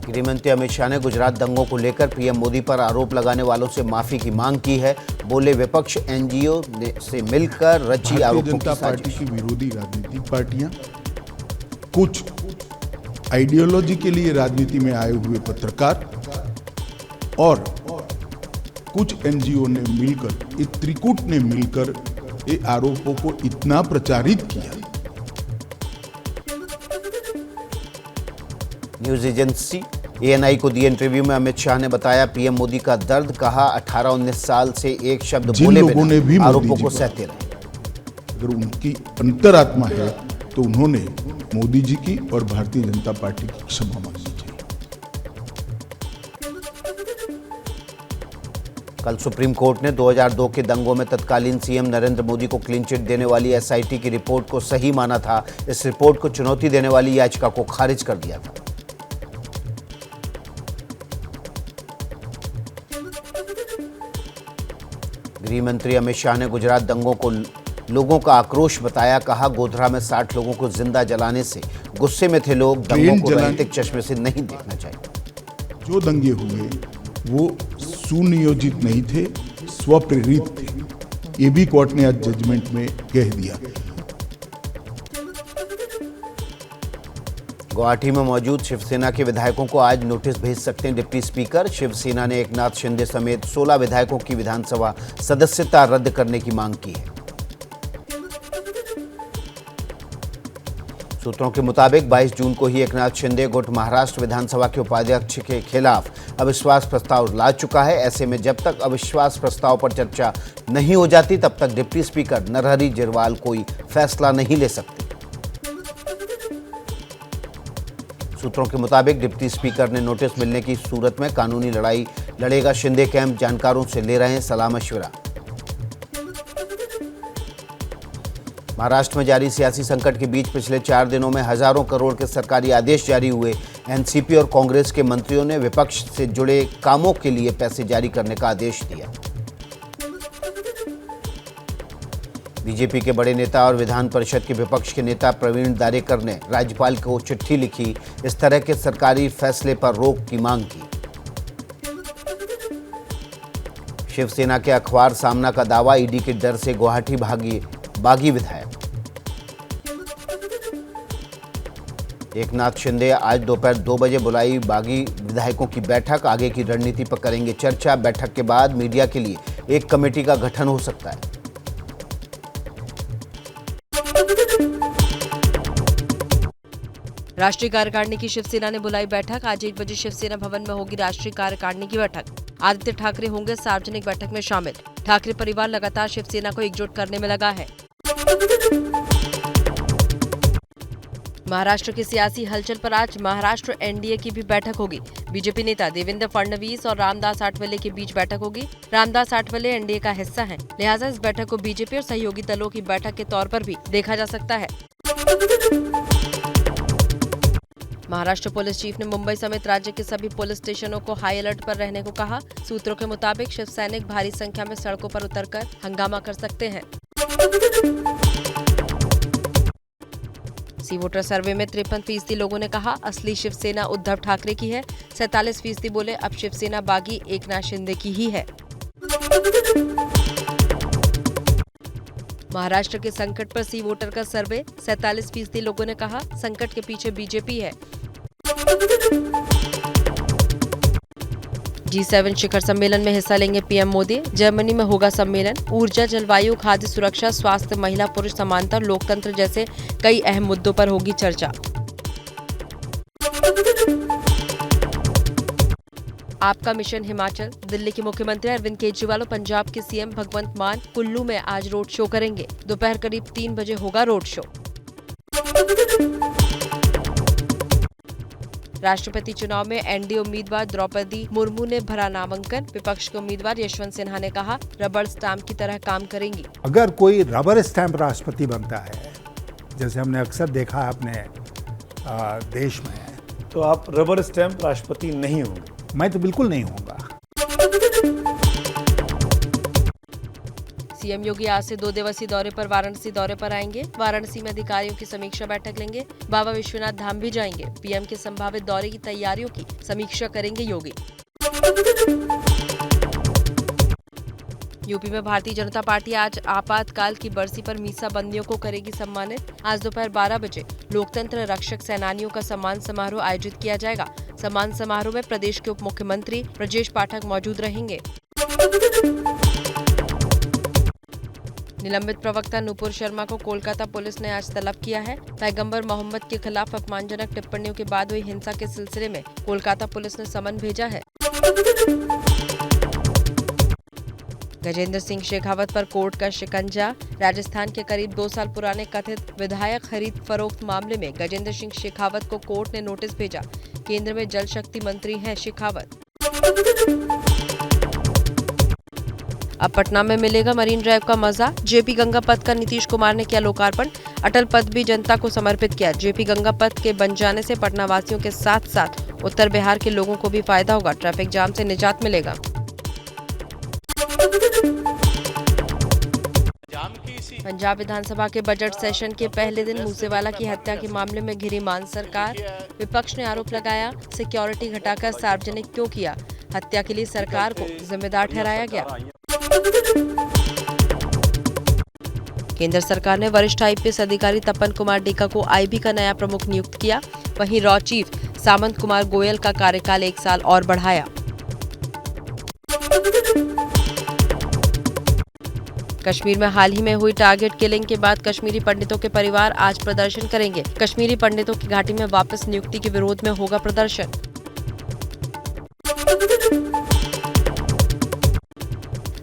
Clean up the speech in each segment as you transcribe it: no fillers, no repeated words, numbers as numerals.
गृहमंत्री अमित शाह ने गुजरात दंगों को लेकर पीएम मोदी पर आरोप लगाने वालों से माफी की मांग की है। बोले विपक्ष एनजीओ से मिलकर रची आरोपों की साजिश। भारतीय जनता पार्टी की विरोधी राजनीतिक पार्टियां, कुछ आइडियोलॉजी के लिए राजनीति में आए हुए पत्रकार और कुछ एनजीओ ने मिलकर, एक त्रिकूट ने मिलकर ये आरोपों को इतना प्रचारित किया। न्यूज एजेंसी एएनआई को दिए इंटरव्यू में अमित शाह ने बताया पीएम मोदी का दर्द, कहा 18-19 साल से एक शब्द बोले बिना आरोपों को सहते रहे। अगर उनकी अंतरात्मा है तो उन्होंने मोदी जी की और भारतीय जनता पार्टी की क्षमा मांगनी चाहिए। कल सुप्रीम कोर्ट ने 2002 के दंगों में तत्कालीन सीएम नरेंद्र मोदी को क्लीन चिट देने वाली एसआईटी की रिपोर्ट को सही माना था। इस रिपोर्ट को चुनौती देने वाली याचिका को खारिज कर दिया था। गृह मंत्री अमित शाह ने गुजरात दंगों को लोगों का आक्रोश बताया, कहा गोधरा में 60 लोगों को जिंदा जलाने से गुस्से में थे लोग, दंगों को राजनीतिक चश्मे से नहीं देखना चाहिए। जो दंगे हुए वो सुनियोजित नहीं थे, स्वप्रेरित थे। ये भी कोर्ट ने आज जजमेंट में कह दिया। गुवाहाटी में मौजूद शिवसेना के विधायकों को आज नोटिस भेज सकते हैं डिप्टी स्पीकर। शिवसेना ने एकनाथ शिंदे समेत 16 विधायकों की विधानसभा सदस्यता रद्द करने की मांग की है। सूत्रों के मुताबिक 22 जून को ही एकनाथ शिंदे गुट महाराष्ट्र विधानसभा के उपाध्यक्ष के खिलाफ अविश्वास प्रस्ताव ला चुका है। ऐसे में जब तक अविश्वास प्रस्ताव पर चर्चा नहीं हो जाती तब तक डिप्टी स्पीकर नरहरि झिरवाल कोई फैसला नहीं ले सकते। सूत्रों के मुताबिक डिप्टी स्पीकर ने नोटिस मिलने की सूरत में कानूनी लड़ाई लड़ेगा। शिंदे कैंप जानकारों से ले रहे हैं सलाह मशविरा। महाराष्ट्र में जारी सियासी संकट के बीच पिछले 4 दिनों में हजारों करोड़ के सरकारी आदेश जारी हुए। एनसीपी और कांग्रेस के मंत्रियों ने विपक्ष से जुड़े कामों के लिए पैसे जारी करने का आदेश दिया। बीजेपी के बड़े नेता और विधान परिषद के विपक्ष के नेता प्रवीण दारेकर ने राज्यपाल को चिट्ठी लिखी, इस तरह के सरकारी फैसले पर रोक की मांग की। शिवसेना के अखबार सामना का दावा, ईडी के डर से गुवाहाटी बागी विधायक। एकनाथ शिंदे आज दोपहर 2 बजे बुलाई बागी विधायकों की बैठक, आगे की रणनीति पर करेंगे चर्चा। बैठक के बाद मीडिया के लिए एक कमेटी का गठन हो सकता है। राष्ट्रीय कार्यकारिणी की शिवसेना ने बुलाई बैठक। आज 1 बजे शिवसेना भवन में होगी राष्ट्रीय कार्यकारिणी की बैठक। आदित्य ठाकरे होंगे सार्वजनिक बैठक में शामिल। ठाकरे परिवार लगातार शिवसेना को एकजुट करने में लगा है। महाराष्ट्र की सियासी हलचल पर आज महाराष्ट्र एनडीए की भी बैठक होगी। बीजेपी नेता देवेंद्र फडणवीस और रामदास आठवले के बीच बैठक होगी। रामदास आठवले एनडीए का हिस्सा हैं, लिहाजा इस बैठक को बीजेपी और सहयोगी दलों की बैठक के तौर पर भी देखा जा सकता है। महाराष्ट्र पुलिस चीफ ने मुंबई समेत राज्य के सभी पुलिस स्टेशनों को हाई अलर्ट पर रहने को कहा। सूत्रों के मुताबिक शिव सैनिक भारी संख्या में सड़कों पर उतरकर हंगामा कर सकते हैं। सी वोटर सर्वे में 53% लोगों ने कहा असली शिवसेना उद्धव ठाकरे की है। 47% बोले अब शिवसेना बागी एकनाथ शिंदे की ही है। महाराष्ट्र के संकट पर सी वोटर का सर्वे, 47% लोगों ने कहा संकट के पीछे बीजेपी है। G7 शिखर सम्मेलन में हिस्सा लेंगे पीएम मोदी। जर्मनी में होगा सम्मेलन। ऊर्जा, जलवायु, खाद्य सुरक्षा, स्वास्थ्य, महिला पुरुष समानता, लोकतंत्र जैसे कई अहम मुद्दों पर होगी चर्चा। आपका मिशन हिमाचल। दिल्ली के मुख्यमंत्री अरविंद केजरीवाल और पंजाब के सीएम भगवंत मान कुल्लू में आज रोड शो करेंगे। दोपहर करीब 3 बजे होगा रोड शो। राष्ट्रपति चुनाव में एनडीए उम्मीदवार द्रौपदी मुर्मू ने भरा नामांकन। विपक्ष के उम्मीदवार यशवंत सिन्हा ने कहा रबड़ स्टैंप की तरह काम करेंगी। अगर कोई रबर स्टैंप राष्ट्रपति बनता है, जैसे हमने अक्सर देखा है अपने देश में, तो आप रबर स्टैंप राष्ट्रपति नहीं होंगे। मैं तो बिल्कुल नहीं होऊंगा। सीएम योगी आज से 2 दिवसीय दौरे पर वाराणसी दौरे पर आएंगे। वाराणसी में अधिकारियों की समीक्षा बैठक लेंगे। बाबा विश्वनाथ धाम भी जाएंगे। पीएम के संभावित दौरे की तैयारियों की समीक्षा करेंगे योगी। यूपी में भारतीय जनता पार्टी आज आपातकाल की बरसी पर मीसा बंदियों को करेगी सम्मानित। आज दोपहर 12 बजे लोकतंत्र रक्षक सेनानियों का सम्मान समारोह आयोजित किया जाएगा। सम्मान समारोह में प्रदेश के उप मुख्यमंत्री ब्रजेश पाठक मौजूद रहेंगे। निलंबित प्रवक्ता नुपुर शर्मा को कोलकाता पुलिस ने आज तलब किया है। पैगंबर मोहम्मद के खिलाफ अपमानजनक टिप्पणियों के बाद हुई हिंसा के सिलसिले में कोलकाता पुलिस ने समन भेजा है। गजेंद्र सिंह शेखावत पर कोर्ट का शिकंजा। राजस्थान के करीब 2 साल पुराने कथित विधायक खरीद फरोख्त मामले में गजेंद्र सिंह शेखावत को कोर्ट ने नोटिस भेजा। केंद्र में जल शक्ति मंत्री हैं शेखावत। अब पटना में मिलेगा मरीन ड्राइव का मजा। जेपी गंगा पथ का नीतीश कुमार ने किया लोकार्पण। अटल पथ भी जनता को समर्पित किया। जेपी गंगा पथ के बन जाने से पटना वासियों के साथ साथ उत्तर बिहार के लोगों को भी फायदा होगा। ट्रैफिक जाम से निजात मिलेगा। पंजाब विधानसभा के बजट सेशन के पहले दिन मूसेवाला की हत्या के मामले में घिरी मान सरकार। विपक्ष ने आरोप लगाया, सिक्योरिटी घटाकर सार्वजनिक क्यों किया। हत्या के लिए सरकार को जिम्मेदार ठहराया गया। केंद्र सरकार ने वरिष्ठ आईपीएस अधिकारी तपन कुमार डेका को आईबी का नया प्रमुख नियुक्त किया। वहीं रॉ चीफ सामंत कुमार गोयल का कार्यकाल 1 साल और बढ़ाया। कश्मीर में हाल ही में हुई टारगेट किलिंग के बाद कश्मीरी पंडितों के परिवार आज प्रदर्शन करेंगे। कश्मीरी पंडितों की घाटी में वापस नियुक्ति के विरोध में होगा प्रदर्शन।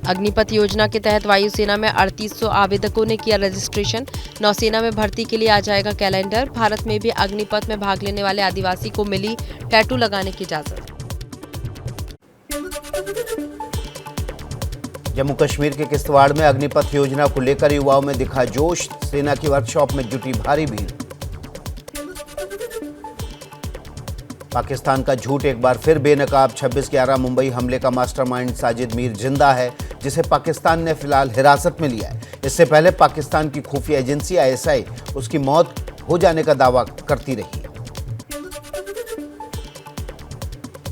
अग्निपथ योजना के तहत वायुसेना में 3800 आवेदकों ने किया रजिस्ट्रेशन। नौसेना में भर्ती के लिए आ जाएगा कैलेंडर। भारत में भी अग्निपथ में भाग लेने वाले आदिवासी को मिली टैटू लगाने की इजाजत। जम्मू कश्मीर के किश्तवाड़ में अग्निपथ योजना को लेकर युवाओं में दिखा जोश। सेना की वर्कशॉप में जुटी भारी भीड़। पाकिस्तान का झूठ एक बार फिर बेनकाब। 26/11 मुंबई हमले का मास्टरमाइंड साजिद मीर जिंदा है, जिसे पाकिस्तान ने फिलहाल हिरासत में लिया है। इससे पहले पाकिस्तान की खुफिया एजेंसी ISI उसकी मौत हो जाने का दावा करती रही है।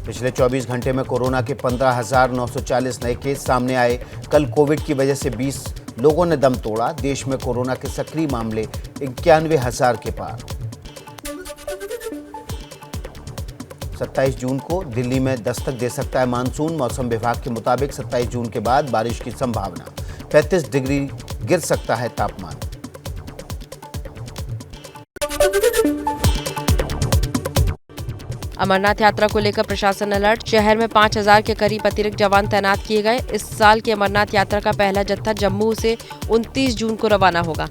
पिछले 24 घंटे में कोरोना के 15,940 नए केस सामने आए। कल कोविड की वजह से 20 लोगों ने दम तोड़ा। देश में कोरोना के सक्रिय मामले 91,000 के पार। 27 जून को दिल्ली में दस्तक दे सकता है मानसून। मौसम विभाग के मुताबिक 27 जून के बाद बारिश की संभावना। 35 डिग्री गिर सकता है तापमान। अमरनाथ यात्रा को लेकर प्रशासन अलर्ट। शहर में 5,000 के करीब अतिरिक्त जवान तैनात किए गए। इस साल की अमरनाथ यात्रा का पहला जत्था जम्मू से 29 जून को रवाना होगा।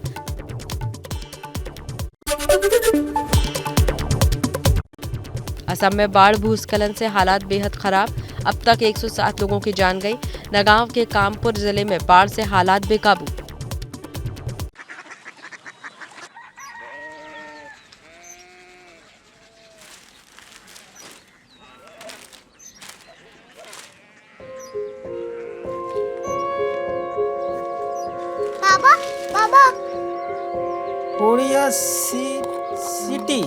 असम में बाढ़ भूस्खलन से हालात बेहद खराब। अब तक 107 लोगों की जान गई। नगांव के कामपुर जिले में बाढ़ से हालात बेकाबू। बाबा बाबा कोरिया सिटी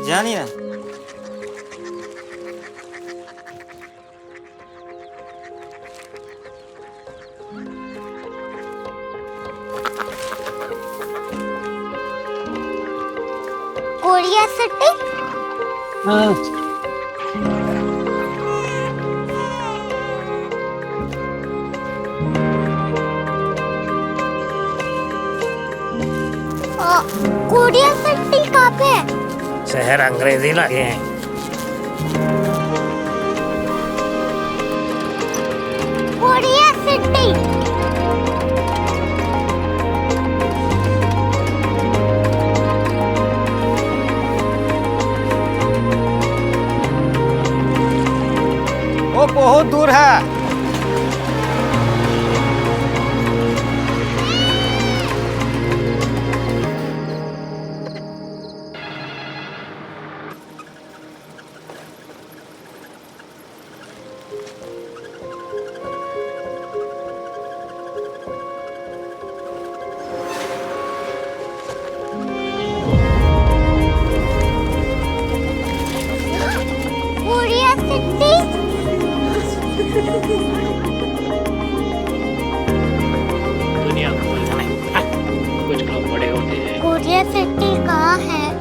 जानी ना। कोरिया सिटी कोरिया सिटी कहाँ पे है? शहर अंग्रेजी लगे हैं। कोरिया सिटी वो बहुत दूर है।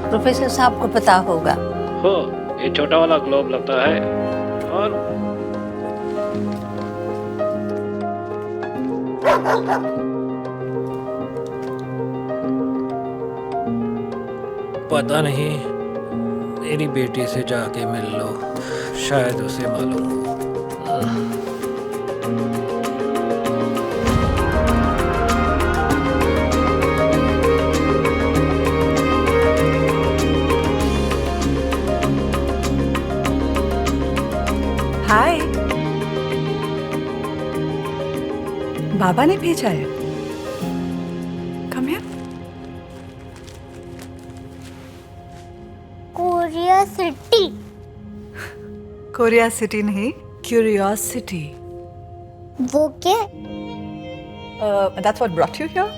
प्रोफेसर साहब को पता होगा। हो, ये छोटा वाला ग्लोब लगता है। और पता नहीं, मेरी बेटी से जाके मिल लो, शायद उसे मालूम हो। हाय, बाबा ने भेजा है। Come here. Korea city. Korea city नहीं, क्यूरियोसिटी। वो क्या? That's what brought you here?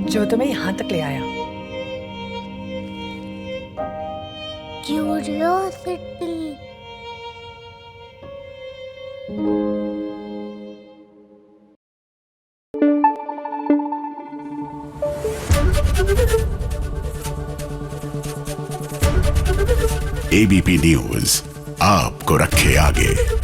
जो तुम्हें यहाँ तक ले आया। क्यूरियोसिटी। एबीपी न्यूज आपको रखे आगे।